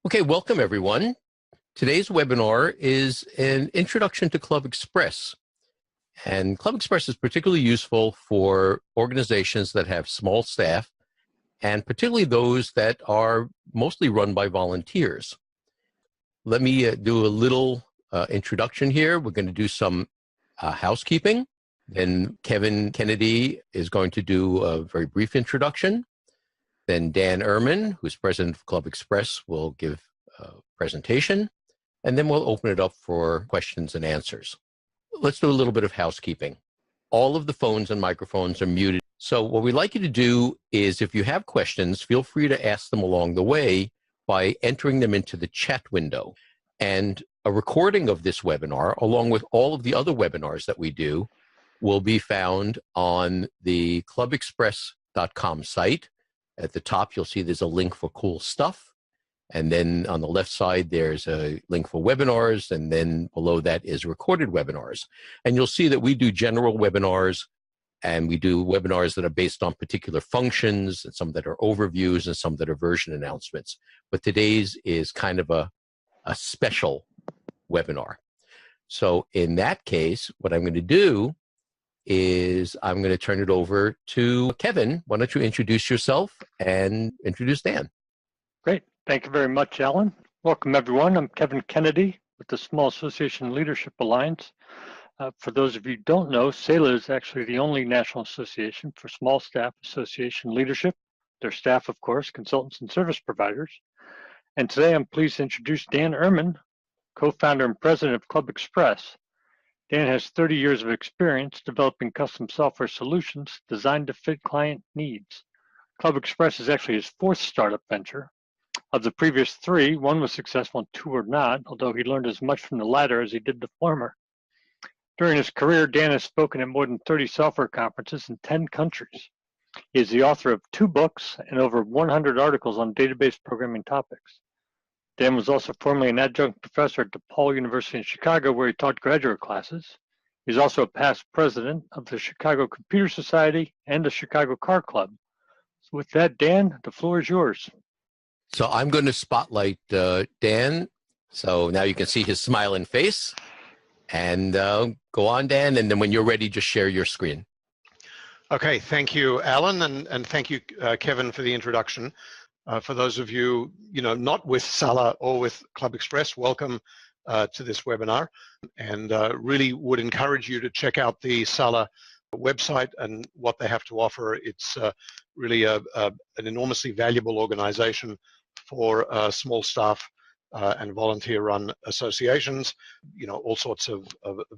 Okay, welcome everyone. Today's webinar is an introduction to ClubExpress. And ClubExpress is particularly useful for organizations that have small staff, and particularly those that are mostly run by volunteers. Let me do a little introduction here. We're going to do some housekeeping. Then Kevin Kennedy is going to do a very brief introduction. Then Dan Ehrman, who's president of ClubExpress, will give a presentation, and then we'll open it up for questions and answers. Let's do a little bit of housekeeping. All of the phones and microphones are muted. So what we'd like you to do is, if you have questions, feel free to ask them along the way by entering them into the chat window. And a recording of this webinar, along with all of the other webinars that we do, will be found on the clubexpress.com site. At the top, you'll see there's a link for cool stuff. And then on the left side, there's a link for webinars. And then below that is recorded webinars. And you'll see that we do general webinars, and we do webinars that are based on particular functions, and some that are overviews, and some that are version announcements. But today's is kind of a special webinar. So in that case, what I'm going to do is I'm going to turn it over to Kevin. Why don't you introduce yourself and introduce Dan? Great. Thank you very much, Alan. Welcome, everyone. I'm Kevin Kennedy with the Small Association Leadership Alliance. For those of you who don't know, SALA is actually the only national association for small staff association leadership. Their staff, of course, consultants and service providers. And today I'm pleased to introduce Dan Ehrman, co-founder and president of ClubExpress. Dan has 30 years of experience developing custom software solutions designed to fit client needs. ClubExpress is actually his fourth startup venture. Of the previous three, one was successful and two were not, although he learned as much from the latter as he did the former. During his career, Dan has spoken at more than 30 software conferences in 10 countries. He is the author of 2 books and over 100 articles on database programming topics. Dan was also formerly an adjunct professor at DePaul University in Chicago, where he taught graduate classes. He's also a past president of the Chicago Computer Society and the Chicago Car Club. So with that, Dan, the floor is yours. So I'm going to spotlight Dan. So now you can see his smiling face. And go on, Dan, and then when you're ready, just share your screen. Okay, thank you, Alan, and thank you, Kevin, for the introduction. For those of you, not with SALA or with ClubExpress, welcome to this webinar, and really would encourage you to check out the SALA website and what they have to offer. It's really an enormously valuable organization for small staff and volunteer-run associations. All sorts of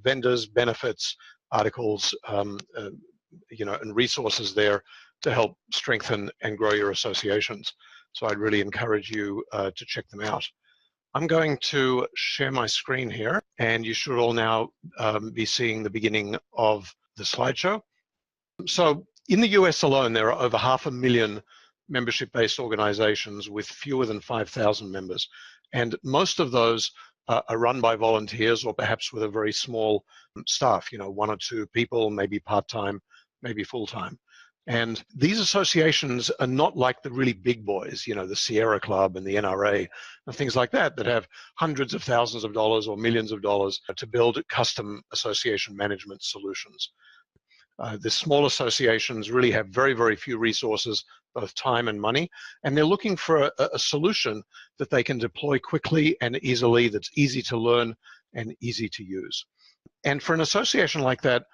vendors, benefits, articles, and resources there to help strengthen and grow your associations. So I'd really encourage you to check them out. I'm going to share my screen here, and you should all now be seeing the beginning of the slideshow. So in the US alone, there are over 500,000 membership-based organizations with fewer than 5,000 members. And most of those are run by volunteers, or perhaps with a very small staff, 1 or 2 people, maybe part-time, maybe full-time. And these associations are not like the really big boys, the Sierra Club and the NRA and things like that, that have hundreds of thousands of dollars or millions of dollars to build custom association management solutions. The small associations really have very, very few resources, both time and money, and they're looking for a solution that they can deploy quickly and easily, that's easy to learn and easy to use. And for an association like that,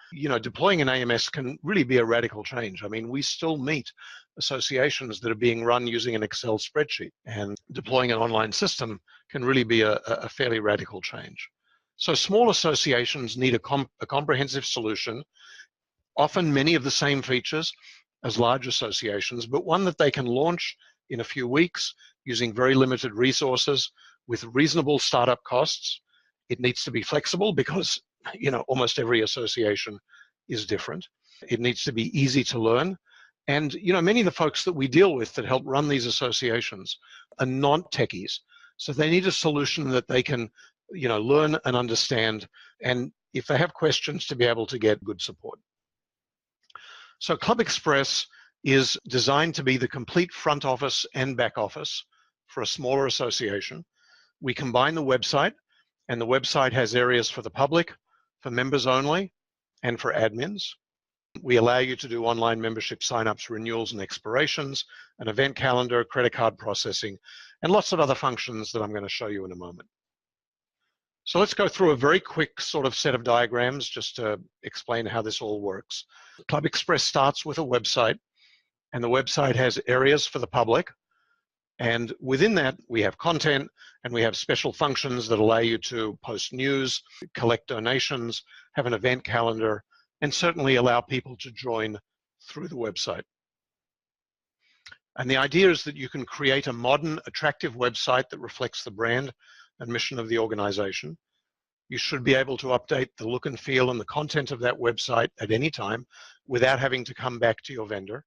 deploying an AMS can really be a radical change. I mean, we still meet associations that are being run using an Excel spreadsheet, and deploying an online system can really be a fairly radical change. So small associations need a comprehensive solution, often many of the same features as large associations, but one that they can launch in a few weeks using very limited resources with reasonable startup costs. It needs to be flexible because almost every association is different. It needs to be easy to learn. And many of the folks that we deal with that help run these associations are not techies. So they need a solution that they can learn and understand, and if they have questions, to be able to get good support. So ClubExpress is designed to be the complete front office and back office for a smaller association. We combine the website, and the website has areas for the public, for members only, and for admins. We allow you to do online membership signups, renewals, and expirations, an event calendar, credit card processing, and lots of other functions that I'm going to show you in a moment. So let's go through a very quick sort of set of diagrams just to explain how this all works. ClubExpress starts with a website, and the website has areas for the public. And within that, we have content, and we have special functions that allow you to post news, collect donations, have an event calendar, and certainly allow people to join through the website. And the idea is that you can create a modern, attractive website that reflects the brand and mission of the organization. You should be able to update the look and feel and the content of that website at any time without having to come back to your vendor.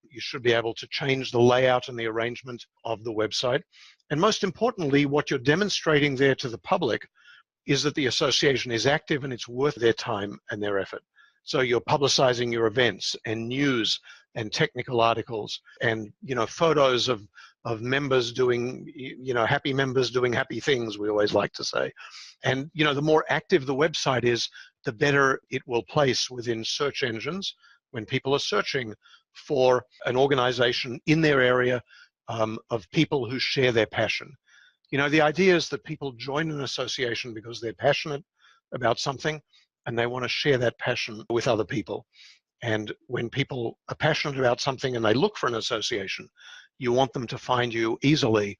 You should be able to change the layout and the arrangement of the website. And most importantly, what you're demonstrating there to the public is that the association is active and it's worth their time and their effort. So you're publicizing your events and news and technical articles and, photos of members doing, happy members doing happy things, we always like to say. And, the more active the website is, the better it will place within search engines when people are searching for an organization in their area of people who share their passion. The idea is that people join an association because they're passionate about something and they want to share that passion with other people. And when people are passionate about something and they look for an association, you want them to find you easily.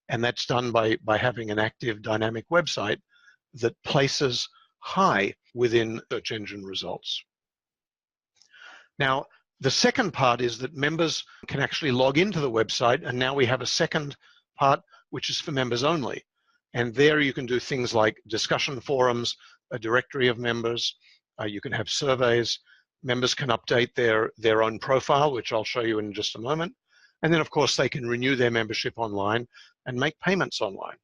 And that's done by having an active, dynamic website that places high within search engine results. Now, the second part is that members can actually log into the website, and now we have a second part which is for members only. And there you can do things like discussion forums, a directory of members, you can have surveys, members can update their own profile, which I'll show you in just a moment. And then, of course, they can renew their membership online and make payments online.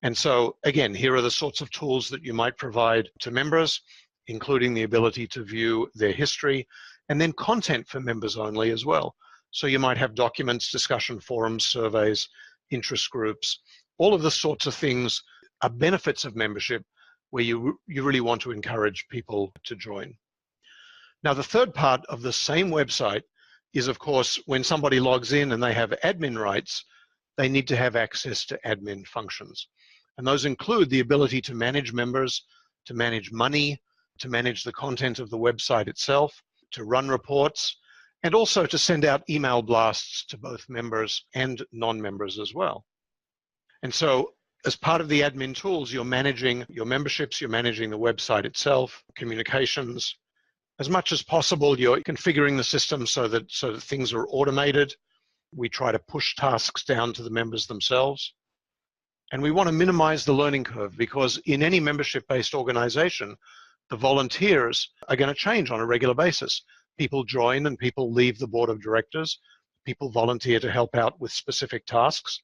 And so, again, here are the sorts of tools that you might provide to members, including the ability to view their history, and then content for members only as well. So you might have documents, discussion forums, surveys, interest groups, all of the sorts of things are benefits of membership where you really want to encourage people to join. Now, the third part of the same website is, of course, when somebody logs in and they have admin rights, they need to have access to admin functions. And those include the ability to manage members, to manage money, to manage the content of the website itself, to run reports, and also to send out email blasts to both members and non-members as well. And so, as part of the admin tools, you're managing your memberships, you're managing the website itself, communications. As much as possible, you're configuring the system so that things are automated. We try to push tasks down to the members themselves. And we want to minimize the learning curve because in any membership-based organization, the volunteers are going to change on a regular basis. People join and people leave the board of directors. People volunteer to help out with specific tasks.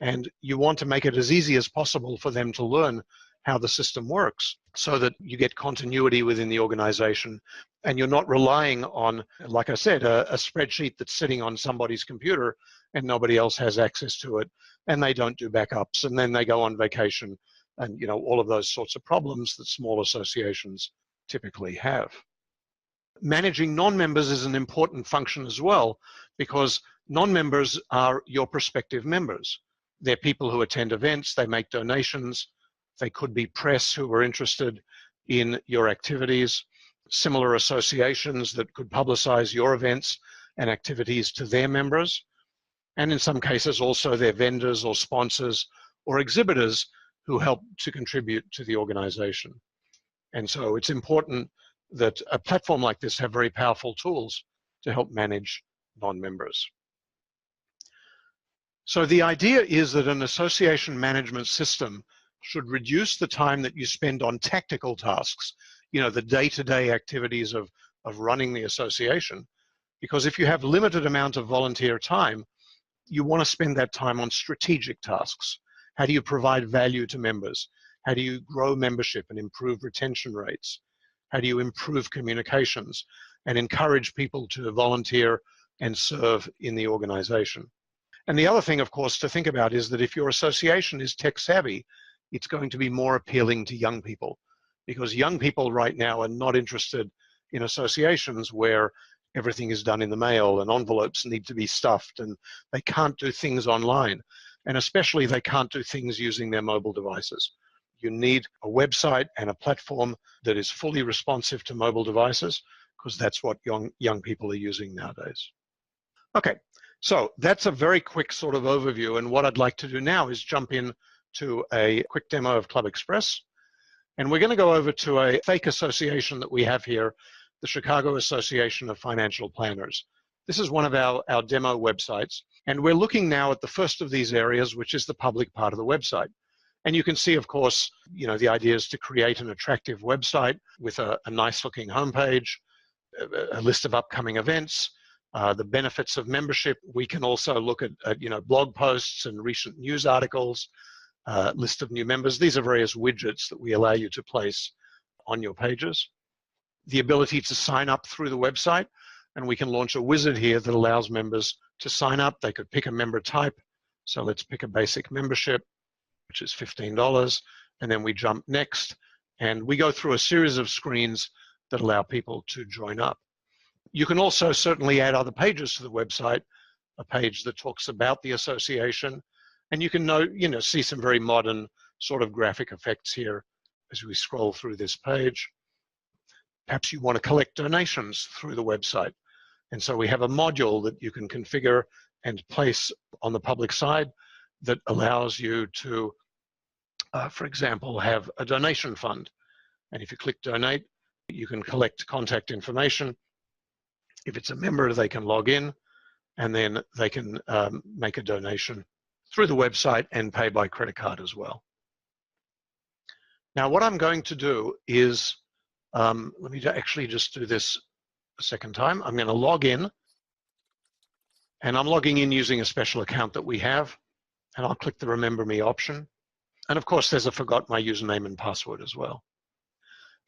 And you want to make it as easy as possible for them to learn how the system works so that you get continuity within the organization and you're not relying on, like I said, a spreadsheet that's sitting on somebody's computer and nobody else has access to it and they don't do backups and then they go on vacation and all of those sorts of problems that small associations typically have. Managing non-members is an important function as well because non-members are your prospective members. They're people who attend events, they make donations, they could be press who are interested in your activities, similar associations that could publicize your events and activities to their members, and in some cases also their vendors or sponsors or exhibitors who help to contribute to the organization. And so it's important that a platform like this have very powerful tools to help manage non-members. So the idea is that an association management system should reduce the time that you spend on tactical tasks, the day-to-day activities of running the association. Because if you have limited amount of volunteer time, you want to spend that time on strategic tasks. How do you provide value to members? How do you grow membership and improve retention rates? How do you improve communications and encourage people to volunteer and serve in the organization? And the other thing, of course, to think about is that if your association is tech savvy, it's going to be more appealing to young people, because young people right now are not interested in associations where everything is done in the mail and envelopes need to be stuffed and they can't do things online. And especially they can't do things using their mobile devices. You need a website and a platform that is fully responsive to mobile devices, because that's what young people are using nowadays. Okay, so that's a very quick sort of overview, and what I'd like to do now is jump in to a quick demo of ClubExpress. And we're going to go over to a fake association that we have here, the Chicago Association of Financial Planners. This is one of our demo websites, and we're looking now at the first of these areas, which is the public part of the website. And you can see, of course, the idea is to create an attractive website with a nice looking homepage, a list of upcoming events, the benefits of membership. We can also look at blog posts and recent news articles, list of new members. These are various widgets that we allow you to place on your pages. The ability to sign up through the website, and we can launch a wizard here that allows members to sign up. They could pick a member type. So let's pick a basic membership, which is $15, and then we jump next, and we go through a series of screens that allow people to join up. You can also certainly add other pages to the website, a page that talks about the association, and you can see some very modern sort of graphic effects here as we scroll through this page. Perhaps you want to collect donations through the website, and so we have a module that you can configure and place on the public side that allows you to, for example, have a donation fund. And if you click donate, you can collect contact information. If it's a member, they can log in, and then they can make a donation through the website and pay by credit card as well. Now, what I'm going to do is, let me actually just do this a second time. I'm going to log in, and I'm logging in using a special account that we have. And I'll click the Remember Me option. And of course, there's a Forgot My Username and Password as well.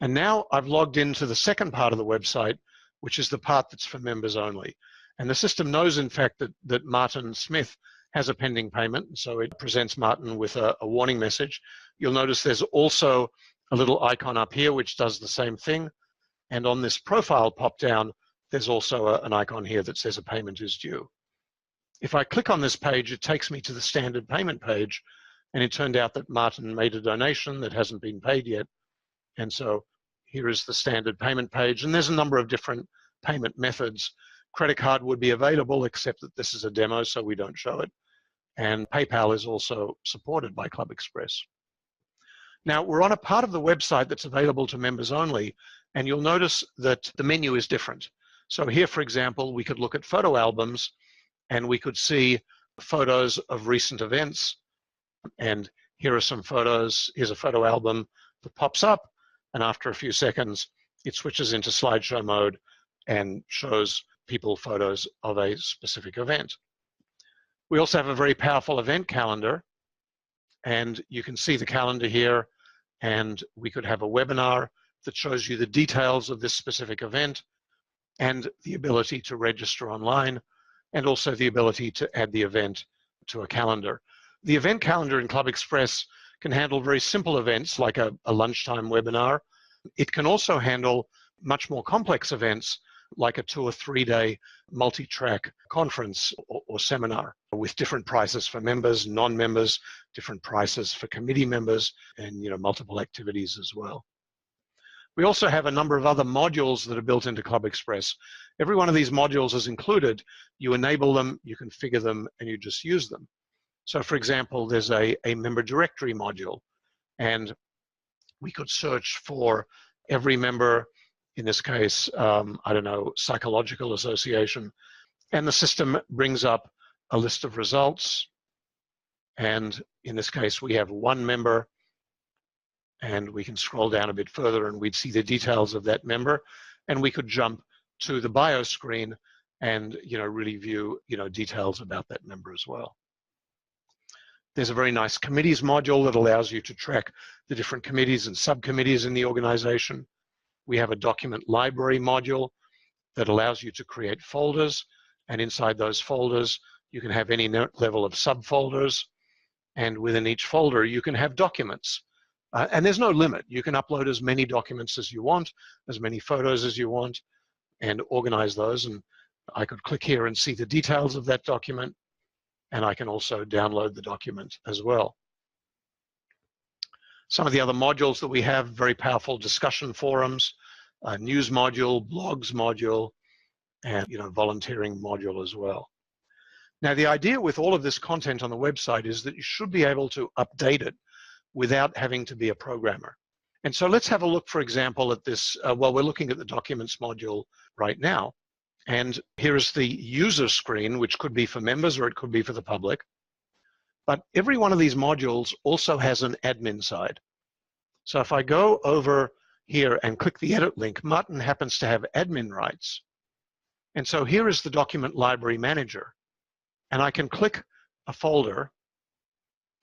And now I've logged into the second part of the website, which is the part that's for members only. And the system knows, in fact, that Martin Smith has a pending payment. So it presents Martin with a warning message. You'll notice there's also a little icon up here, which does the same thing. And on this profile pop down, there's also an icon here that says a payment is due. If I click on this page, it takes me to the standard payment page, and it turned out that Martin made a donation that hasn't been paid yet. And so here is the standard payment page, and there's a number of different payment methods. Credit card would be available, except that this is a demo, so we don't show it. And PayPal is also supported by ClubExpress. Now, we're on a part of the website that's available to members only, and you'll notice that the menu is different. So here, for example, we could look at photo albums, and we could see photos of recent events. And here are some photos. Here's a photo album that pops up, and after a few seconds, it switches into slideshow mode and shows people photos of a specific event. We also have a very powerful event calendar, and you can see the calendar here, and we could have a webinar that shows you the details of this specific event and the ability to register online, and also the ability to add the event to a calendar. The event calendar in ClubExpress can handle very simple events like a lunchtime webinar. It can also handle much more complex events like a 2 or 3 day multi-track conference or seminar with different prices for members, non-members, different prices for committee members, and multiple activities as well. We also have a number of other modules that are built into ClubExpress. Every one of these modules is included. You enable them, you configure them, and you just use them. So for example, there's a member directory module, and we could search for every member, in this case, I don't know, psychological association, and the system brings up a list of results. And in this case, we have one member, and we can scroll down a bit further and we'd see the details of that member, and we could jump to the bio screen and really view details about that member as well. There's a very nice committees module that allows you to track the different committees and subcommittees in the organization. We have a document library module that allows you to create folders, and inside those folders You can have any level of subfolders, and within each folder you can have documents. And there's no limit. You can upload as many documents as you want, as many photos as you want, and organize those. And I could click here and see the details of that document, and I can also download the document as well. Some of the other modules that we have, very powerful discussion forums, news module, blogs module, and volunteering module as well. Now, the idea with all of this content on the website is that you should be able to update it without having to be a programmer. And so let's have a look, for example, at this. Well, we're looking at the Documents module right now. And here is the user screen, which could be for members or it could be for the public. But every one of these modules also has an admin side. So if I go over here and click the edit link, Martin happens to have admin rights. And so here is the Document Library Manager. And I can click a folder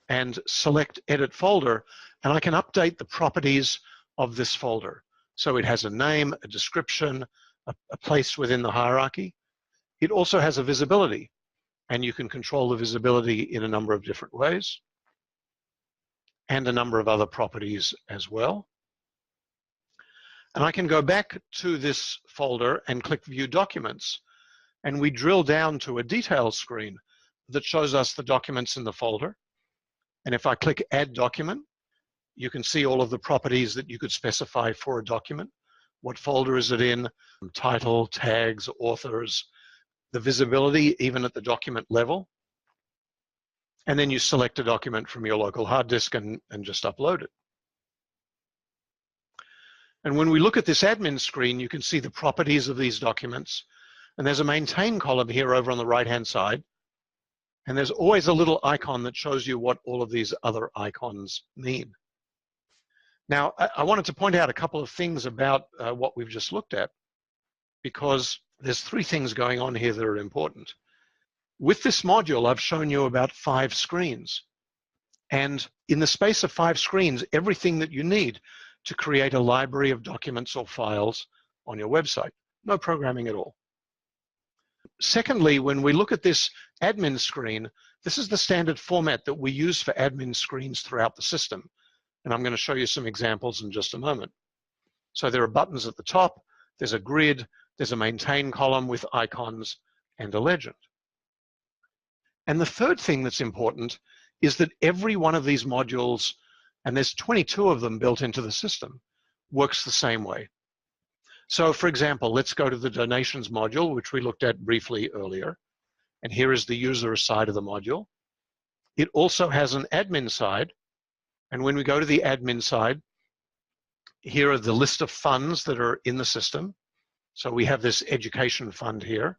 and select Edit Folder, and I can update the properties of this folder. So it has a name, a description, a place within the hierarchy. It also has a visibility, and you can control the visibility in a number of different ways, and a number of other properties as well. And I can go back to this folder and click View Documents, and we drill down to a details screen that shows us the documents in the folder. And if I click Add Document, you can see all of the properties that you could specify for a document. What folder is it in, title, tags, authors, the visibility even at the document level. And then you select a document from your local hard disk and just upload it. And when we look at this admin screen, you can see the properties of these documents. And there's a maintain column here over on the right-hand side. And there's always a little icon that shows you what all of these other icons mean. Now, I wanted to point out a couple of things about what we've just looked at, because there's three things going on here that are important. With this module, I've shown you about 5 screens. And in the space of 5 screens, everything that you need to create a library of documents or files on your website. No programming at all. Secondly, when we look at this admin screen, this is the standard format that we use for admin screens throughout the system. And I'm going to show you some examples in just a moment. So there are buttons at the top, there's a grid, there's a maintain column with icons and a legend. And the third thing that's important is that every one of these modules, and there's 22 of them built into the system, works the same way. So for example, let's go to the donations module, which we looked at briefly earlier. And here is the user side of the module. It also has an admin side. And when we go to the admin side, here are the list of funds that are in the system. So we have this education fund here.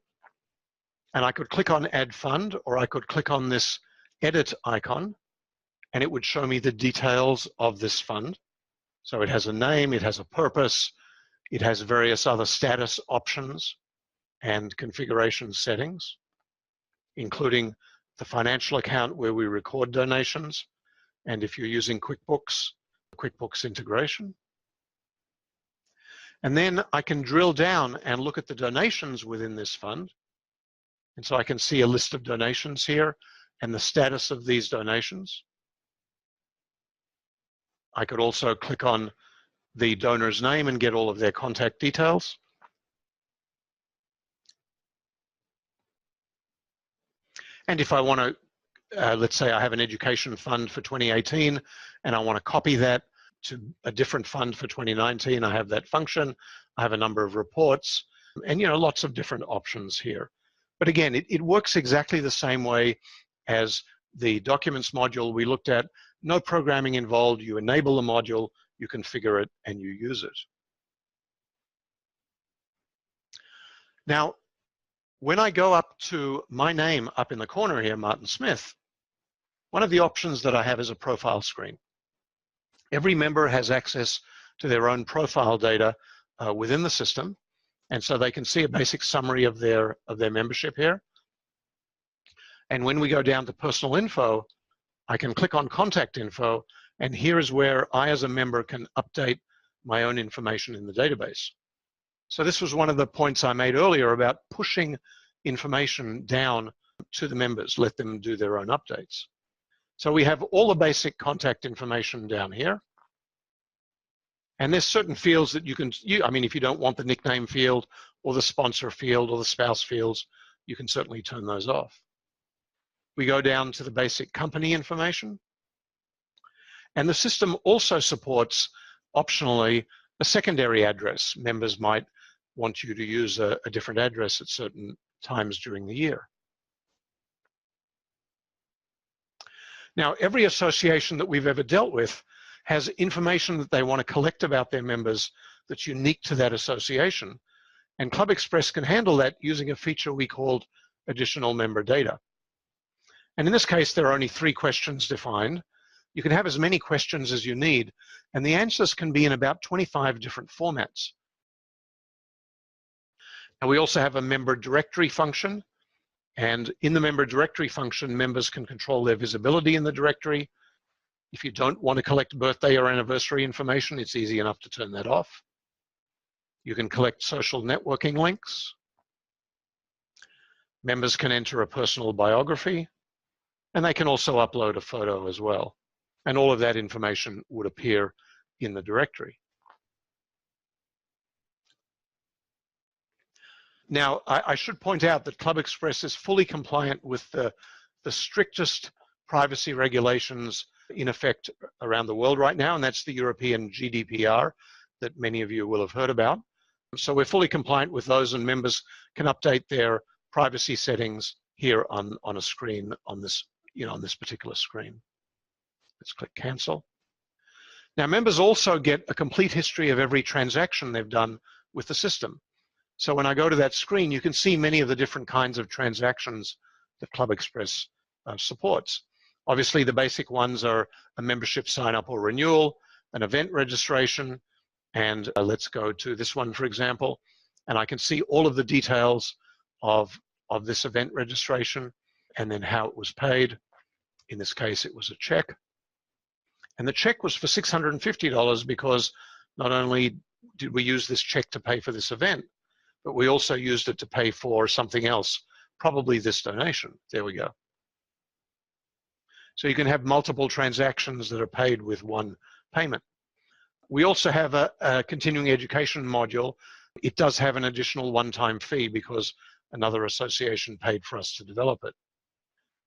And I could click on Add Fund, or I could click on this Edit icon, and it would show me the details of this fund. So it has a name, it has a purpose, it has various other status options and configuration settings, including the financial account where we record donations, and if you're using QuickBooks, QuickBooks integration. And then I can drill down and look at the donations within this fund. And so I can see a list of donations here and the status of these donations. I could also click on the donor's name and get all of their contact details. And if I want to, let's say I have an education fund for 2018 and I want to copy that to a different fund for 2019, I have that function. I have a number of reports and lots of different options here. But again, it works exactly the same way as the documents module we looked at. No programming involved. You enable the module, you configure it, and you use it. Now, when I go up to my name up in the corner here, Martin Smith, one of the options that I have is a profile screen. Every member has access to their own profile data within the system, and so they can see a basic summary of their membership here. And when we go down to personal info, I can click on contact info, and here is where I as a member can update my own information in the database. So this was one of the points I made earlier about pushing information down to the members, let them do their own updates. So we have all the basic contact information down here. And there's certain fields that you can, I mean, if you don't want the nickname field or the sponsor field or the spouse fields, you can certainly turn those off. We go down to the basic company information. And the system also supports, optionally, a secondary address. Members might want you to use a different address at certain times during the year. Now, every association that we've ever dealt with has information that they want to collect about their members that's unique to that association. And ClubExpress can handle that using a feature we called additional member data. And in this case, there are only 3 questions defined. You can have as many questions as you need, and the answers can be in about 25 different formats. Now, we also have a member directory function, and in the member directory function, members can control their visibility in the directory. If you don't want to collect birthday or anniversary information, it's easy enough to turn that off. You can collect social networking links. Members can enter a personal biography, and they can also upload a photo as well. And all of that information would appear in the directory. Now, I should point out that ClubExpress is fully compliant with the strictest privacy regulations in effect around the world right now, and that's the European GDPR that many of you will have heard about. So we're fully compliant with those, and members can update their privacy settings here on a screen on this, on this particular screen. Let's click cancel. Now, members also get a complete history of every transaction they've done with the system. So when I go to that screen, you can see many of the different kinds of transactions that ClubExpress supports. Obviously, the basic ones are a membership sign-up or renewal, an event registration, and let's go to this one, for example, and I can see all of the details of this event registration and then how it was paid. In this case, it was a check. And the check was for $650 because not only did we use this check to pay for this event, but we also used it to pay for something else, probably this donation. There we go. So you can have multiple transactions that are paid with one payment. We also have a continuing education module. It does have an additional one-time fee because another association paid for us to develop it.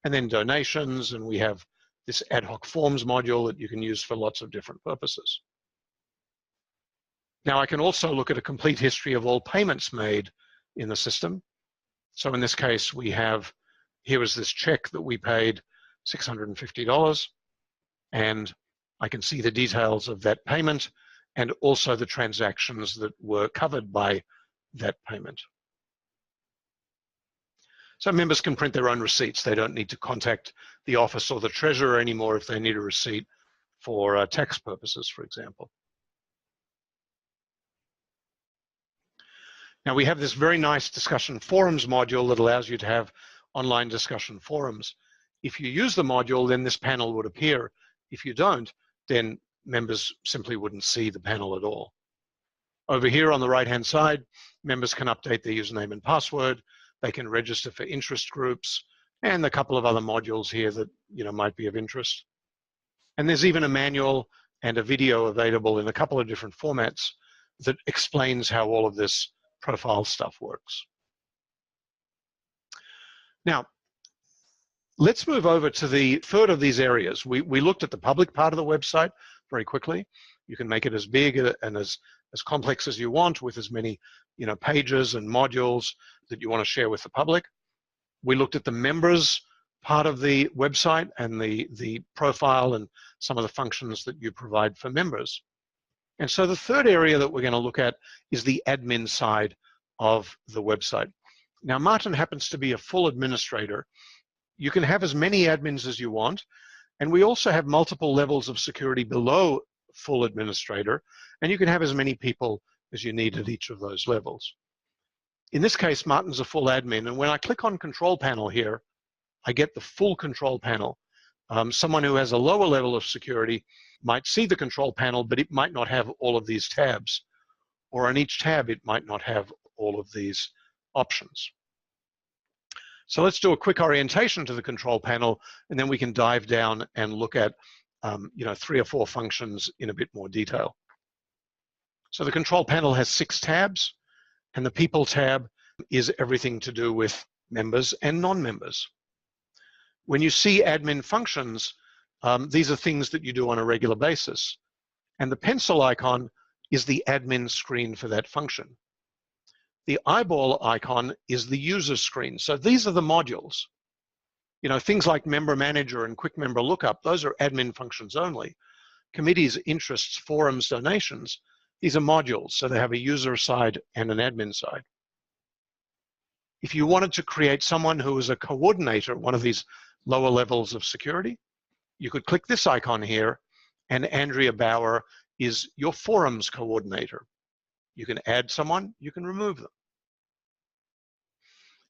And then donations, and we have this ad hoc forms module that you can use for lots of different purposes. Now, I can also look at a complete history of all payments made in the system. So in this case, we have, here is this check that we paid $650, and I can see the details of that payment and also the transactions that were covered by that payment. So members can print their own receipts. They don't need to contact the office or the treasurer anymore if they need a receipt for tax purposes, for example. Now, we have this very nice discussion forums module that allows you to have online discussion forums. If you use the module, then this panel would appear. If you don't, then members simply wouldn't see the panel at all. Over here on the right-hand side, members can update their username and password. They can register for interest groups and a couple of other modules here that might be of interest. And there's even a manual and a video available in a couple of different formats that explains how all of this profile stuff works. Now, let's move over to the third of these areas. We looked at the public part of the website very quickly. You can make it as big and as complex as you want with as many pages and modules that you want to share with the public. We looked at the members part of the website and the profile and some of the functions that you provide for members. And so the third area that we're going to look at is the admin side of the website. Now, Martin happens to be a full administrator. You can have as many admins as you want, and we also have multiple levels of security below full administrator, and you can have as many people as you need at each of those levels. In this case, Martin's a full admin, and when I click on Control Panel here, I get the full control panel. Someone who has a lower level of security might see the control panel, but it might not have all of these tabs. Or on each tab, it might not have all of these options. So let's do a quick orientation to the control panel, and then we can dive down and look at 3 or 4 functions in a bit more detail. So the control panel has 6 tabs, and the People tab is everything to do with members and non-members. When you see admin functions, these are things that you do on a regular basis. And the pencil icon is the admin screen for that function. The eyeball icon is the user screen. So these are the modules. Things like Member Manager and Quick Member Lookup, those are admin functions only. Committees, interests, forums, donations, these are modules. So they have a user side and an admin side. If you wanted to create someone who is a coordinator, one of these lower levels of security, you could click this icon here, and Andrea Bauer is your forums coordinator. You can add someone, you can remove them.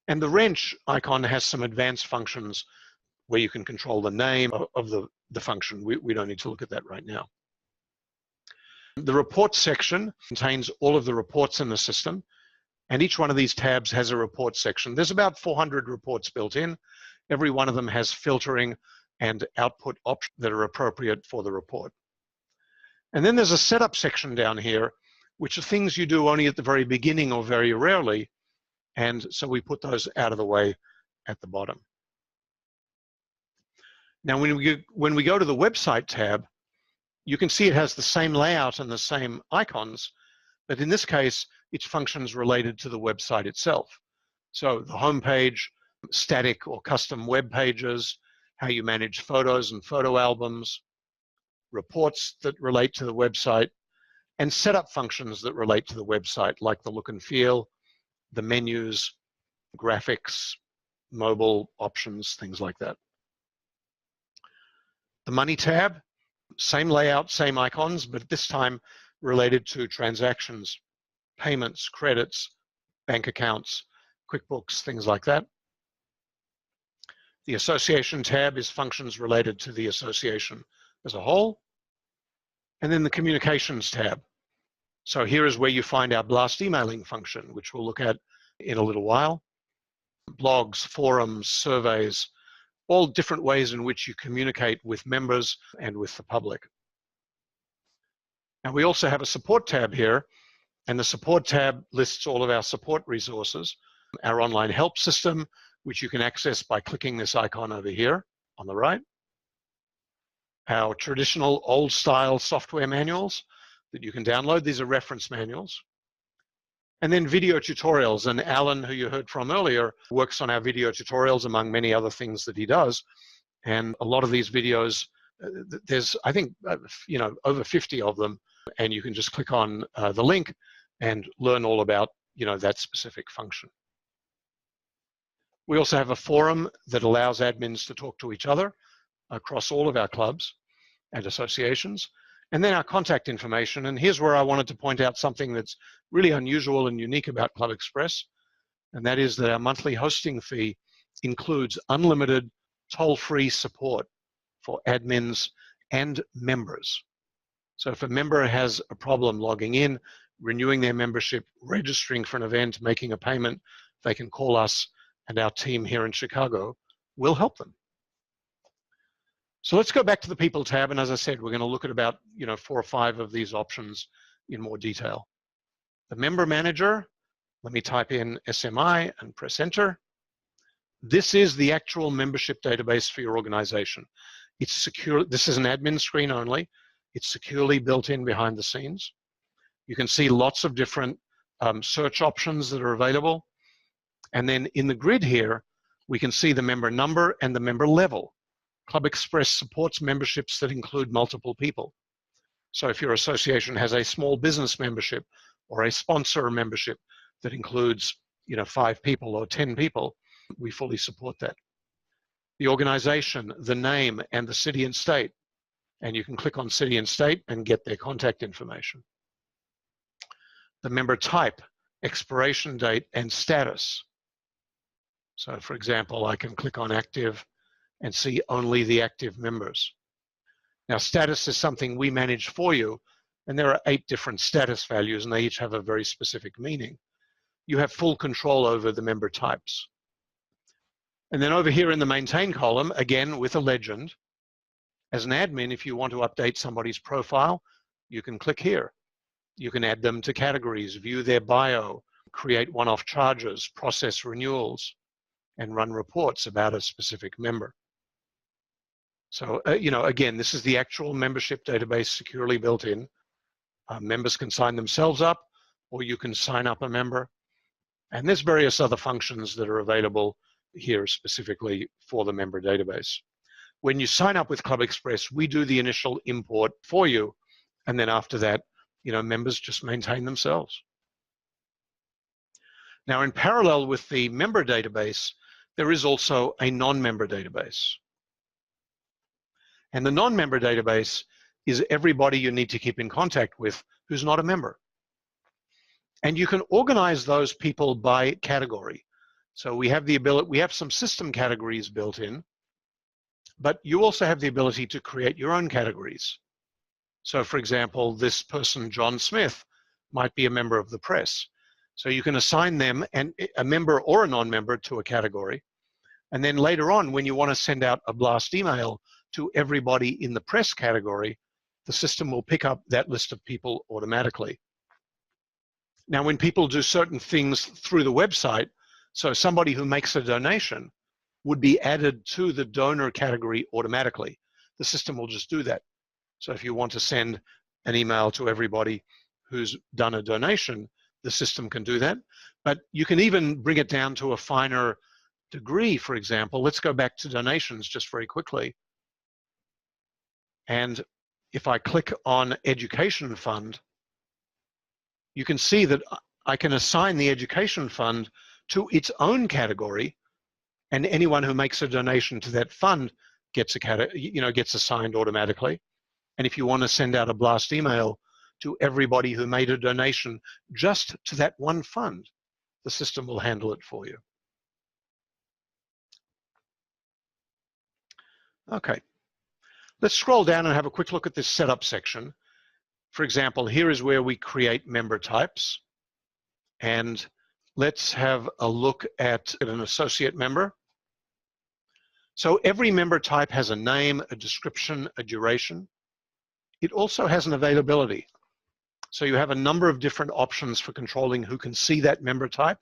And the wrench icon has some advanced functions where you can control the name of the function. We don't need to look at that right now. The reports section contains all of the reports in the system, and each one of these tabs has a report section. There's about 400 reports built in. Every one of them has filtering and output options that are appropriate for the report. And then there's a setup section down here, which are things you do only at the very beginning or very rarely, and so we put those out of the way at the bottom. Now, when we go to the website tab, you can see it has the same layout and the same icons, but in this case, it's functions related to the website itself. So the home page, static or custom web pages, how you manage photos and photo albums, reports that relate to the website, and setup functions that relate to the website, like the look and feel, the menus, graphics, mobile options, things like that. The Money tab, same layout, same icons, but this time related to transactions, payments, credits, bank accounts, QuickBooks, things like that. The Association tab is functions related to the association as a whole. And then the Communications tab. So here is where you find our blast emailing function, which we'll look at in a little while. Blogs, forums, surveys, all different ways in which you communicate with members and with the public. Now we also have a support tab here, and the support tab lists all of our support resources, our online help system, which you can access by clicking this icon over here on the right. Our traditional old-style software manuals that you can download. These are reference manuals. And then video tutorials. And Alan, who you heard from earlier, works on our video tutorials among many other things that he does. And a lot of these videos, there's, I think, over 50 of them. And you can just click on the link and learn all about, that specific function. We also have a forum that allows admins to talk to each other across all of our clubs and associations. And then our contact information. And here's where I wanted to point out something that's really unusual and unique about ClubExpress, and that is that our monthly hosting fee includes unlimited toll-free support for admins and members. So if a member has a problem logging in, renewing their membership, registering for an event, making a payment, they can call us, and our team here in Chicago will help them. So let's go back to the People tab, and as I said, we're going to look at about 4 or 5 of these options in more detail. The Member Manager, let me type in SMI and press Enter. This is the actual membership database for your organization. It's secure. This is an admin screen only. It's securely built in behind the scenes. You can see lots of different search options that are available. And then in the grid here, we can see the member number and the member level. ClubExpress supports memberships that include multiple people. So if your association has a small business membership or a sponsor membership that includes 5 people or 10 people, we fully support that. The organization, the name, and the city and state. And you can click on city and state and get their contact information. The member type, expiration date, and status. So for example, I can click on active and see only the active members. Now, status is something we manage for you, and there are 8 different status values, and they each have a very specific meaning. You have full control over the member types. And then over here in the maintain column, again with a legend, as an admin, if you want to update somebody's profile, you can click here. You can add them to categories, view their bio, create one-off charges, process renewals, and run reports about a specific member. So, again, this is the actual membership database securely built in. Members can sign themselves up, or you can sign up a member. And there's various other functions that are available here specifically for the member database. When you sign up with ClubExpress, we do the initial import for you. And then after that, members just maintain themselves. Now, in parallel with the member database, there is also a non-member database. And the non-member database is everybody you need to keep in contact with who's not a member. And you can organize those people by category. So we have some system categories built in, but you also have the ability to create your own categories. So for example, this person, John Smith, might be a member of the press. So you can assign them a member or a non-member to a category. And then later on, when you want to send out a blast email to everybody in the press category, the system will pick up that list of people automatically. Now, when people do certain things through the website, so somebody who makes a donation would be added to the donor category automatically. The system will just do that. So if you want to send an email to everybody who's done a donation, the system can do that. But you can even bring it down to a finer degree. For example, let's go back to donations just very quickly. And if I click on Education Fund, you can see that I can assign the Education Fund to its own category, and anyone who makes a donation to that fund gets assigned automatically. And if you want to send out a blast email to everybody who made a donation just to that one fund, the system will handle it for you. Okay, let's scroll down and have a quick look at this setup section. For example, here is where we create member types. And let's have a look at an associate member. So every member type has a name, a description, a duration. It also has an availability. So you have a number of different options for controlling who can see that member type.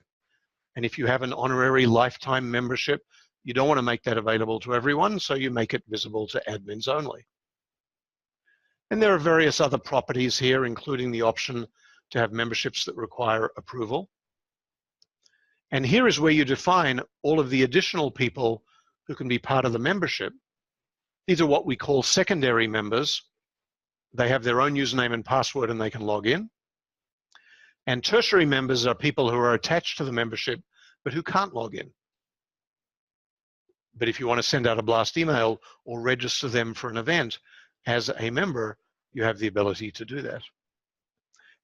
And if you have an honorary lifetime membership, you don't want to make that available to everyone, so you make it visible to admins only. And there are various other properties here, including the option to have memberships that require approval. And here is where you define all of the additional people who can be part of the membership. These are what we call secondary members. They have their own username and password and they can log in. And tertiary members are people who are attached to the membership but who can't log in. But if you want to send out a blast email or register them for an event as a member, you have the ability to do that.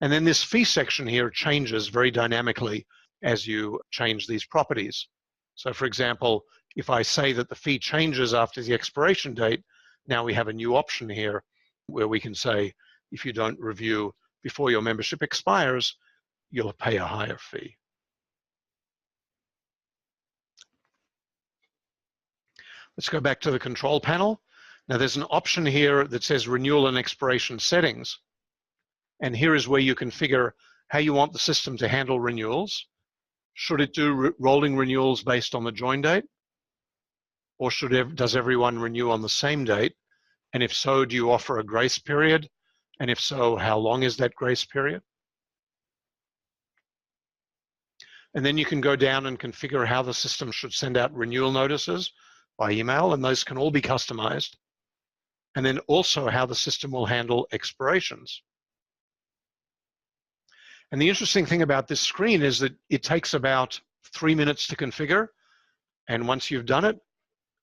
And then this fee section here changes very dynamically as you change these properties. So for example, if I say that the fee changes after the expiration date, now we have a new option here where we can say, if you don't review before your membership expires, you'll pay a higher fee. Let's go back to the control panel. Now there's an option here that says renewal and expiration settings. And here is where you configure how you want the system to handle renewals. Should it do rolling renewals based on the join date? Or does everyone renew on the same date? And if so, do you offer a grace period? And if so, how long is that grace period? And then you can go down and configure how the system should send out renewal notices by email, and those can all be customized. And then also how the system will handle expirations. And the interesting thing about this screen is that it takes about 3 minutes to configure. And once you've done it,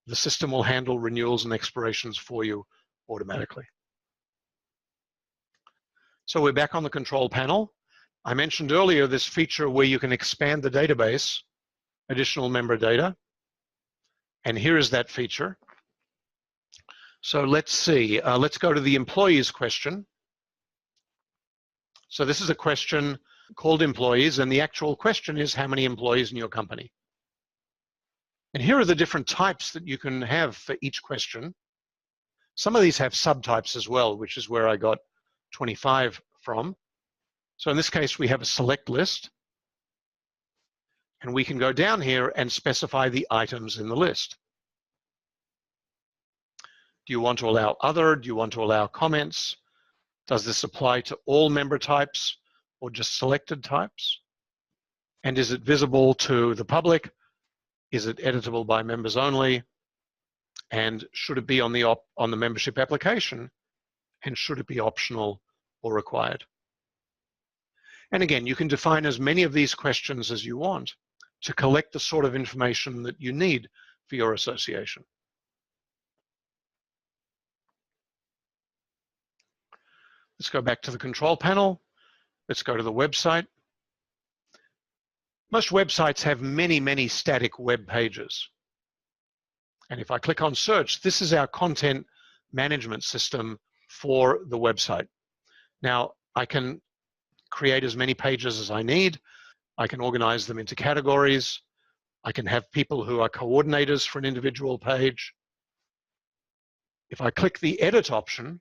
the system will handle renewals and expirations for you automatically. So we're back on the control panel. I mentioned earlier this feature where you can expand the database, additional member data. And here is that feature. So let's see, let's go to the employees question. So this is a question called employees, and the actual question is how many employees in your company? And here are the different types that you can have for each question. Some of these have subtypes as well, which is where I got 25 from. So in this case, we have a select list. And we can go down here and specify the items in the list. Do you want to allow other? Do you want to allow comments? Does this apply to all member types or just selected types? And is it visible to the public? Is it editable by members only? And should it be on the membership application? And should it be optional or required? And again, you can define as many of these questions as you want to collect the sort of information that you need for your association. Let's go back to the control panel. Let's go to the website. Most websites have many, many static web pages. And if I click on search, this is our content management system for the website. Now, I can create as many pages as I need. I can organize them into categories. I can have people who are coordinators for an individual page. If I click the edit option,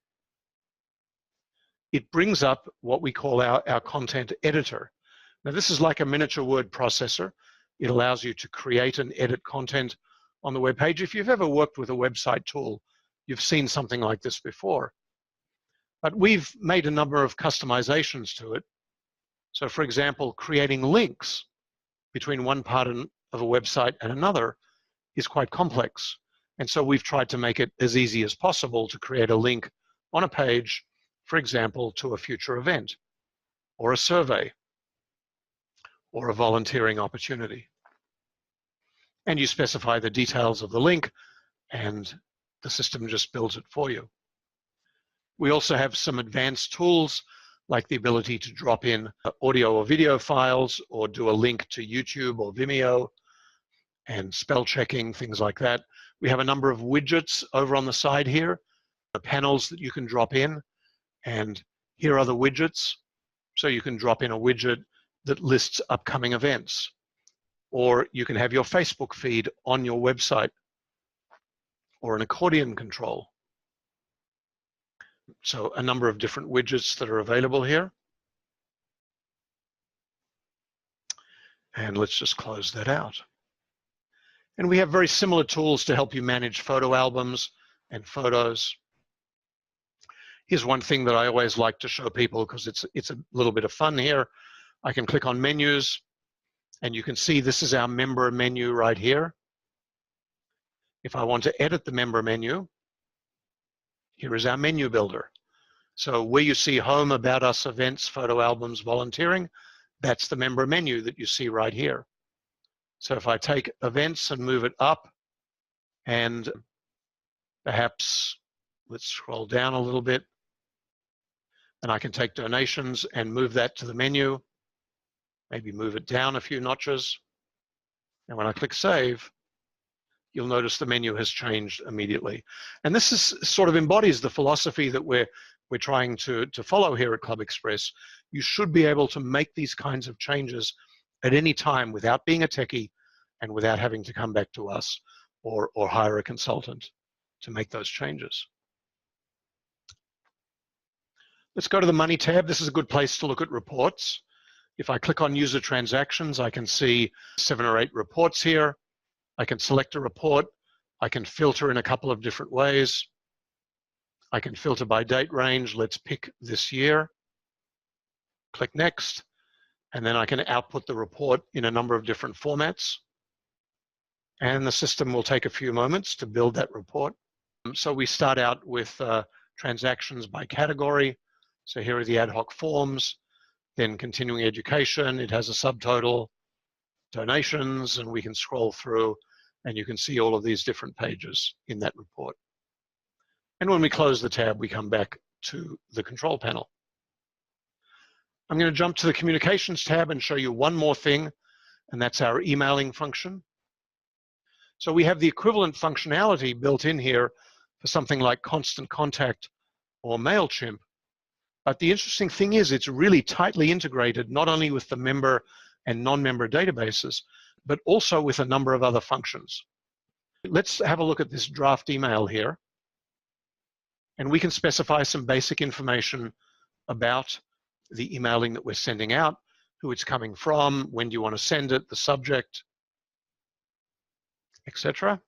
it brings up what we call our content editor. Now, this is like a miniature word processor. It allows you to create and edit content on the web page. If you've ever worked with a website tool, you've seen something like this before. But we've made a number of customizations to it. So, for example, creating links between one part of a website and another is quite complex. And so we've tried to make it as easy as possible to create a link on a page, for example, to a future event, or a survey, or a volunteering opportunity. And you specify the details of the link, and the system just builds it for you. We also have some advanced tools like the ability to drop in audio or video files or do a link to YouTube or Vimeo and spell checking, things like that. We have a number of widgets over on the side here, the panels that you can drop in, and here are the widgets. So you can drop in a widget that lists upcoming events, or you can have your Facebook feed on your website, or an accordion control. So a number of different widgets that are available here. And let's just close that out. And we have very similar tools to help you manage photo albums and photos. Here's one thing that I always like to show people because it's a little bit of fun here. I can click on menus, and you can see this is our member menu right here. If I want to edit the member menu, here is our menu builder. So where you see home, about us, events, photo albums, volunteering, that's the member menu that you see right here. So if I take events and move it up, and perhaps let's scroll down a little bit, and I can take donations and move that to the menu, maybe move it down a few notches. And when I click save, you'll notice the menu has changed immediately. And this is sort of embodies the philosophy that we're trying to follow here at ClubExpress. You should be able to make these kinds of changes at any time without being a techie and without having to come back to us or hire a consultant to make those changes. Let's go to the Money tab. This is a good place to look at reports. If I click on User Transactions, I can see 7 or 8 reports here. I can select a report. I can filter in a couple of different ways. I can filter by date range. Let's pick this year. Click Next. And then I can output the report in a number of different formats. And the system will take a few moments to build that report. So we start out with transactions by category. So here are the ad hoc forms. Then continuing education, it has a subtotal, donations, and we can scroll through and you can see all of these different pages in that report. And when we close the tab, we come back to the control panel. I'm going to jump to the communications tab and show you one more thing, and that's our emailing function. So we have the equivalent functionality built in here for something like Constant Contact or MailChimp. But the interesting thing is it's really tightly integrated, not only with the member and non-member databases, but also with a number of other functions. Let's have a look at this draft email here. And we can specify some basic information about the emailing that we're sending out, who it's coming from, when do you want to send it, the subject, etc.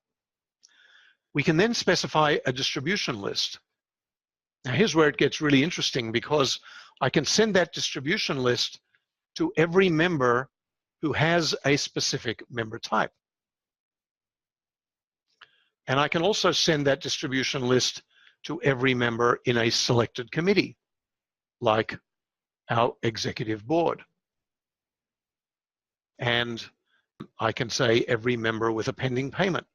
We can then specify a distribution list. Now here's where it gets really interesting, because I can send that distribution list to every member who has a specific member type. And I can also send that distribution list to every member in a selected committee, like our executive board. And I can say every member with a pending payment.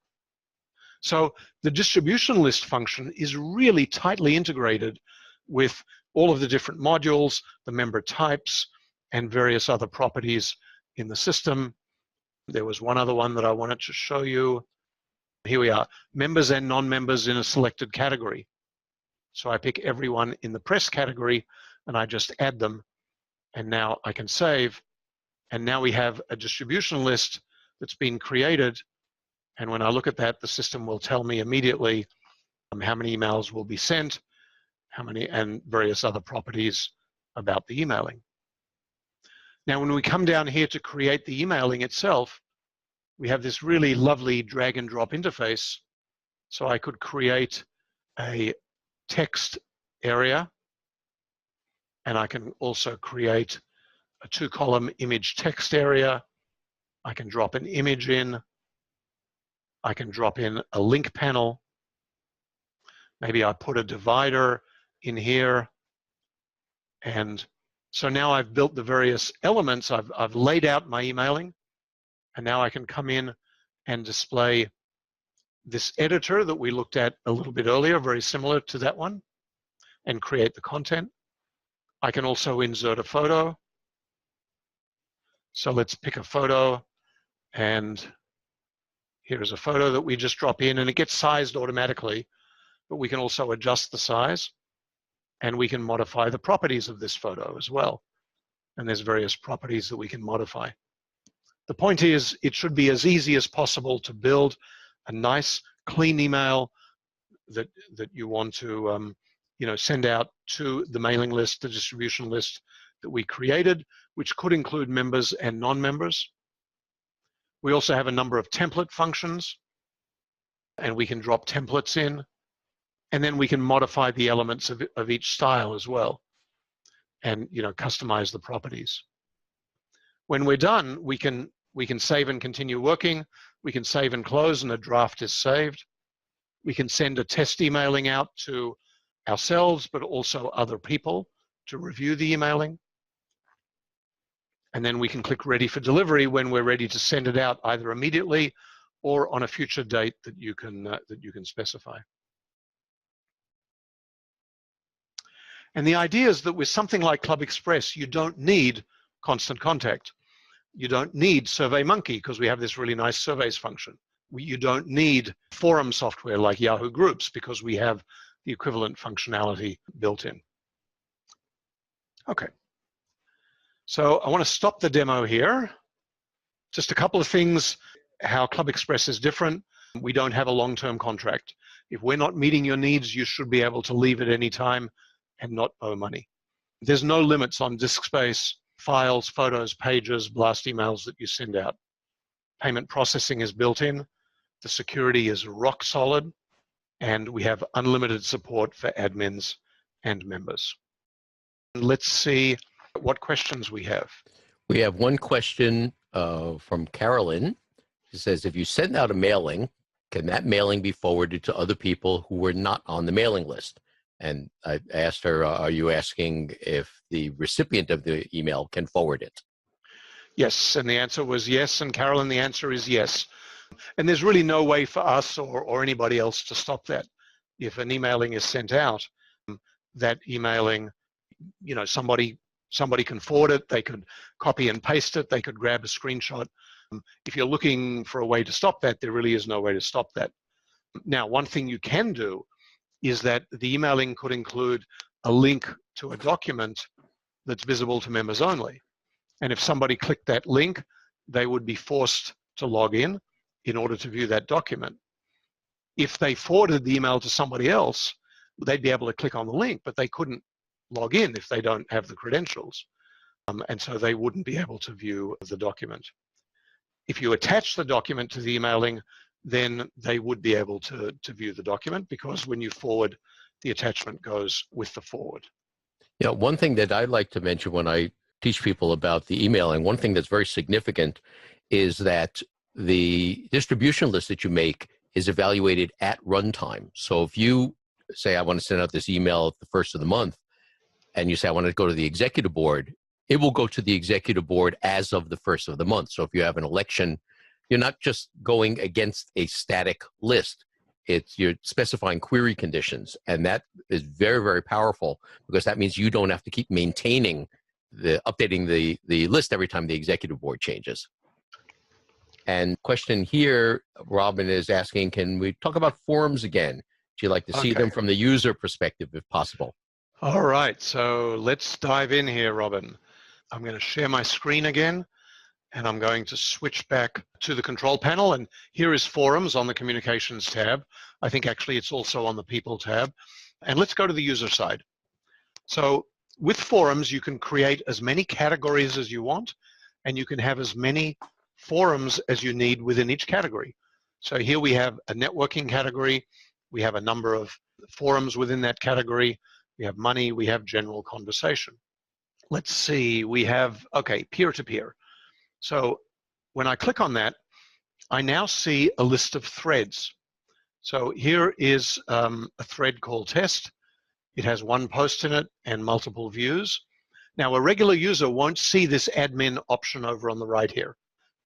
So the distribution list function is really tightly integrated with all of the different modules, the member types, and various other properties in the system. There was one other one that I wanted to show you. Here we are, members and non-members in a selected category. So I pick everyone in the press category and I just add them. And now I can save. And now we have a distribution list that's been created. And when I look at that, the system will tell me immediately how many emails will be sent, how many, and various other properties about the emailing. Now, when we come down here to create the emailing itself, we have this really lovely drag and drop interface. So I could create a text area, and I can also create a 2-column image text area. I can drop an image in. I can drop in a link panel. Maybe I put a divider in here. And so now I've built the various elements. I've laid out my emailing. And now I can come in and display this editor that we looked at a little bit earlier, very similar to that one, and create the content. I can also insert a photo. So let's pick a photo, and here's a photo that we just drop in, and it gets sized automatically, but we can also adjust the size, and we can modify the properties of this photo as well. And there's various properties that we can modify. The point is, it should be as easy as possible to build a nice, clean email that you want to send out to the mailing list, the distribution list that we created, which could include members and non-members. We also have a number of template functions, and we can drop templates in, and then we can modify the elements of each style as well, and customize the properties. When we're done, we can save and continue working. We can save and close, and a draft is saved. We can send a test emailing out to ourselves, but also other people to review the emailing. And then we can click ready for delivery when we're ready to send it out, either immediately or on a future date that you can specify. And the idea is that with something like ClubExpress, you don't need constant contact. You don't need SurveyMonkey because we have this really nice surveys function. You don't need forum software like Yahoo Groups because we have the equivalent functionality built in. Okay. So I want to stop the demo here. Just a couple of things, how ClubExpress is different. We don't have a long-term contract. If we're not meeting your needs, you should be able to leave at any time and not owe money. There's no limits on disk space, files, photos, pages, blast emails that you send out. Payment processing is built in. The security is rock solid. And we have unlimited support for admins and members. Let's see what questions we have. We have one question from Carolyn. She says, if you send out a mailing, can that mailing be forwarded to other people who were not on the mailing list? And I asked her, are you asking if the recipient of the email can forward it? Yes, and the answer was yes. And Carolyn, the answer is yes. And there's really no way for us or anybody else to stop that. If an emailing is sent out, that emailing, somebody can forward it, they could copy and paste it, they could grab a screenshot. If you're looking for a way to stop that, there really is no way to stop that. Now, one thing you can do is that the emailing could include a link to a document that's visible to members only. And if somebody clicked that link, they would be forced to log in order to view that document. If they forwarded the email to somebody else, they'd be able to click on the link, but they couldn't log in if they don't have the credentials. And so they wouldn't be able to view the document. If you attach the document to the emailing, then they would be able to view the document, because when you forward, the attachment goes with the forward. You know, one thing that I like to mention when I teach people about the emailing, one thing that's very significant is that the distribution list that you make is evaluated at runtime. So if you say, I want to send out this email at the first of the month, and you say, I want to go to the executive board, it will go to the executive board as of the first of the month. So if you have an election, you're not just going against a static list. You're specifying query conditions, and that is very, very powerful, because that means you don't have to keep maintaining updating the list every time the executive board changes. And question here, Robin is asking, can we talk about forums again? Do you like to see them from the user perspective if possible? All right, so let's dive in here, Robin. I'm going to share my screen again, and I'm going to switch back to the control panel. And here is forums on the communications tab. I think actually it's also on the people tab. And let's go to the user side. So with forums, you can create as many categories as you want, and you can have as many forums as you need within each category. So here we have a networking category. We have a number of forums within that category. We have money, we have general conversation. Let's see, we have, okay, peer-to-peer. So when I click on that, I now see a list of threads. So here is a thread called test. It has one post in it and multiple views. Now, a regular user won't see this admin option over on the right here.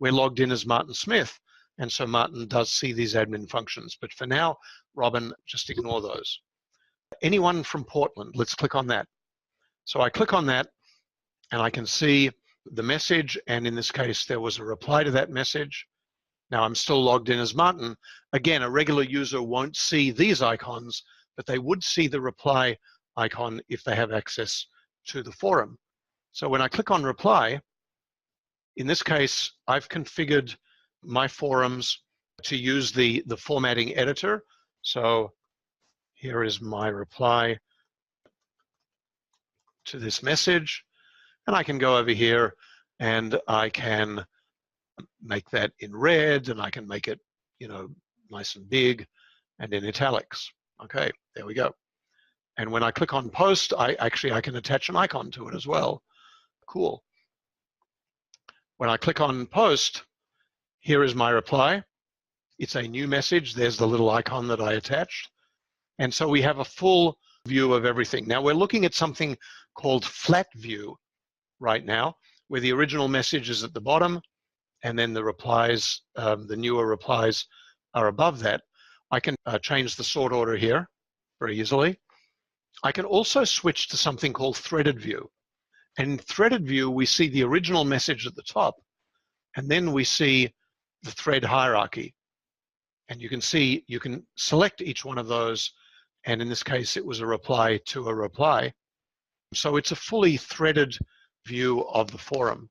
We're logged in as Martin Smith, and so Martin does see these admin functions. But for now, Robin, just ignore those. Anyone from Portland, let's click on that. So I click on that, and I can see the message, and in this case, there was a reply to that message. Now I'm still logged in as Martin. Again, a regular user won't see these icons, but they would see the reply icon if they have access to the forum. So when I click on reply, in this case, I've configured my forums to use the formatting editor. So here is my reply to this message. And I can go over here and I can make that in red, and I can make it, you know, nice and big and in italics. Okay, there we go. And when I click on post, I can attach an icon to it as well. Cool. When I click on post, here is my reply. It's a new message. There's the little icon that I attached. And so we have a full view of everything. Now we're looking at something called flat view right now, where the original message is at the bottom, and then the replies, the newer replies are above that. I can change the sort order here very easily. I can also switch to something called threaded view. And in threaded view, we see the original message at the top, and then we see the thread hierarchy. And you can see, you can select each one of those, and in this case, it was a reply to a reply. So it's a fully threaded view of the forum.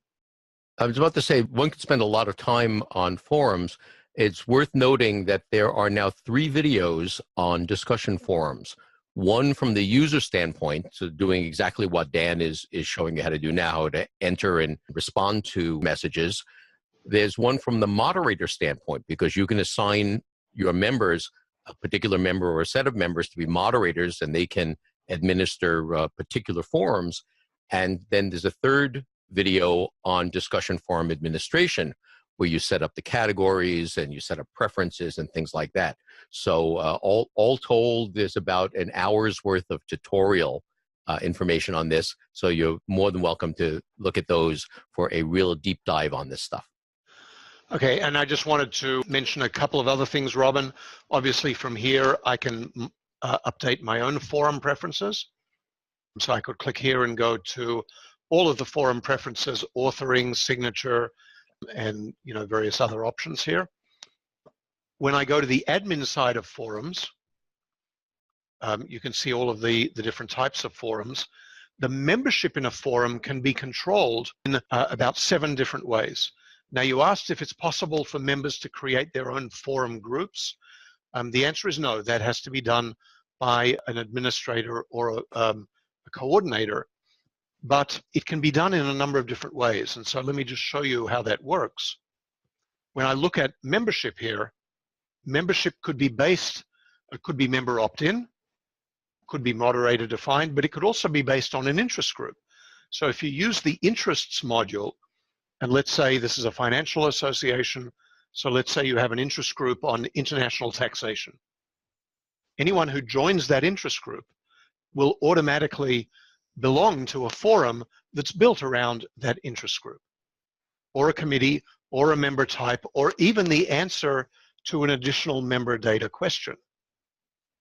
I was about to say, one could spend a lot of time on forums. It's worth noting that there are now 3 videos on discussion forums. One from the user standpoint, so doing exactly what Dan is showing you how to do now, how to enter and respond to messages. There's one from the moderator standpoint, because you can assign your members, a particular member or a set of members, to be moderators, and they can administer particular forums. And then there's a third video on discussion forum administration, where you set up the categories and you set up preferences and things like that. So all told, there's about an hour's worth of tutorial information on this. So you're more than welcome to look at those for a real deep dive on this stuff. Okay, and I just wanted to mention a couple of other things, Robin. Obviously, from here, I can update my own forum preferences. So I could click here and go to all of the forum preferences, authoring, signature, and various other options here. When I go to the admin side of forums, you can see all of the different types of forums. The membership in a forum can be controlled in about 7 different ways. Now, you asked if it's possible for members to create their own forum groups. The answer is no. That has to be done by an administrator or a coordinator, but it can be done in a number of different ways. And so let me just show you how that works. When I look at membership here, membership could be based, it could be member opt-in, could be moderator defined, but it could also be based on an interest group. So if you use the interests module, and let's say this is a financial association, so let's say you have an interest group on international taxation. Anyone who joins that interest group will automatically belong to a forum that's built around that interest group, or a committee, or a member type, or even the answer to an additional member data question.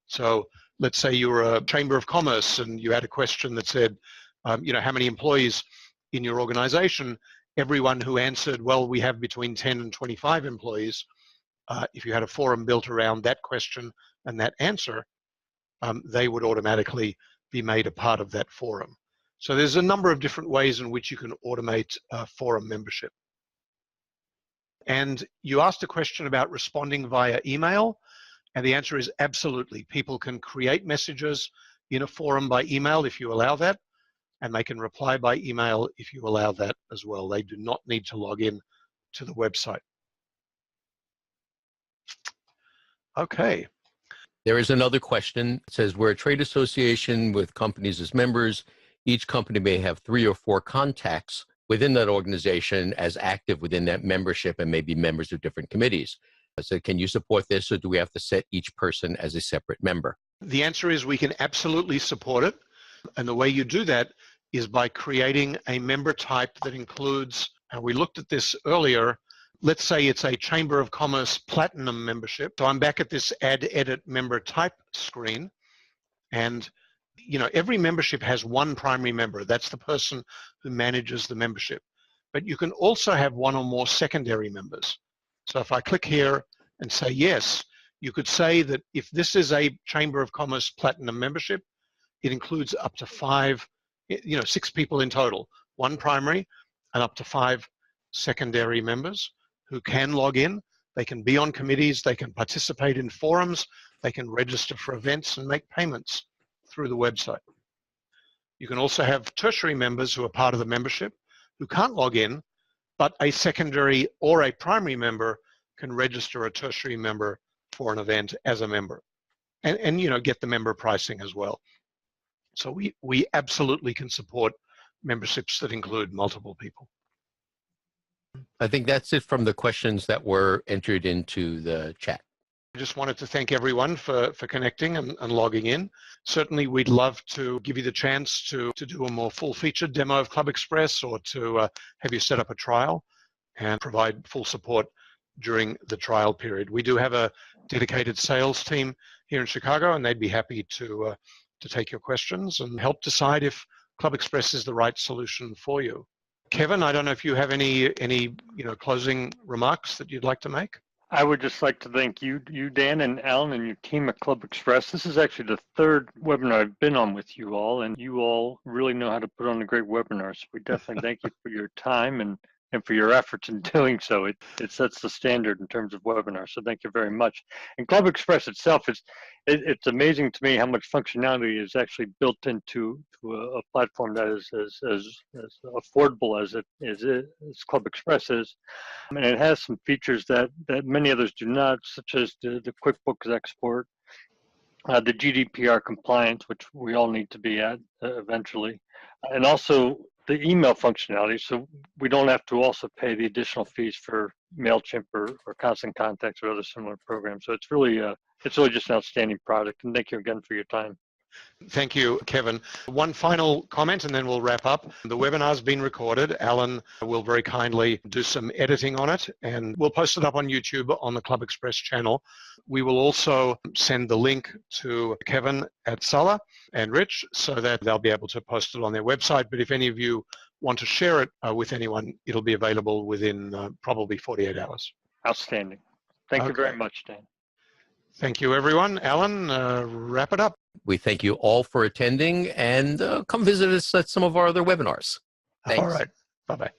So let's say you were a Chamber of Commerce and you had a question that said, how many employees in your organization? Everyone who answered, well, we have between 10 and 25 employees. If you had a forum built around that question and that answer, they would automatically be made a part of that forum. So there's a number of different ways in which you can automate forum membership. And you asked a question about responding via email, and the answer is absolutely. People can create messages in a forum by email if you allow that, and they can reply by email if you allow that as well. They do not need to log in to the website. Okay. There is another question. It says, we're a trade association with companies as members. Each company may have 3 or 4 contacts within that organization as active within that membership and may be members of different committees. So can you support this, or do we have to set each person as a separate member? The answer is we can absolutely support it. And the way you do that is by creating a member type that includes, and we looked at this earlier, let's say it's a Chamber of Commerce Platinum membership. So I'm back at this Add Edit Member Type screen, and every membership has one primary member. That's the person who manages the membership. But you can also have one or more secondary members. So if I click here and say yes, you could say that if this is a Chamber of Commerce Platinum membership, it includes up to 6 people in total, 1 primary and up to 5 secondary members who can log in. They can be on committees, they can participate in forums, they can register for events and make payments through the website. You can also have tertiary members who are part of the membership who can't log in, but a secondary or a primary member can register a tertiary member for an event as a member and get the member pricing as well. So we absolutely can support memberships that include multiple people. I think that's it from the questions that were entered into the chat. I just wanted to thank everyone for connecting and logging in. Certainly, we'd love to give you the chance to do a more full-featured demo of ClubExpress, or to have you set up a trial and provide full support during the trial period. We do have a dedicated sales team here in Chicago, and they'd be happy to take your questions and help decide if ClubExpress is the right solution for you. Kevin, I don't know if you have any closing remarks that you'd like to make. I would just like to thank you, Dan, and Alan, and your team at ClubExpress. This is actually the 3rd webinar I've been on with you all, and you all really know how to put on a great webinar. So we definitely thank you for your time and for your efforts in doing so. It sets the standard in terms of webinars. So thank you very much. And ClubExpress itself, it's amazing to me how much functionality is actually built into a platform that is as affordable as ClubExpress is. And it has some features that many others do not, such as the QuickBooks export, the GDPR compliance, which we all need to be at eventually, and also the email functionality, so we don't have to also pay the additional fees for MailChimp or Constant Contacts or other similar programs. So it's really just an outstanding product. And thank you again for your time. Thank you, Kevin. One final comment and then we'll wrap up. The webinar's been recorded. Alan will very kindly do some editing on it, and we'll post it up on YouTube on the ClubExpress channel. We will also send the link to Kevin at SALA and Rich so that they'll be able to post it on their website. But if any of you want to share it with anyone, it'll be available within probably 48 hours. Outstanding. Thank you very much, Dan. Thank you, everyone. Alan, wrap it up. We thank you all for attending, and come visit us at some of our other webinars. Thanks. All right. Bye-bye.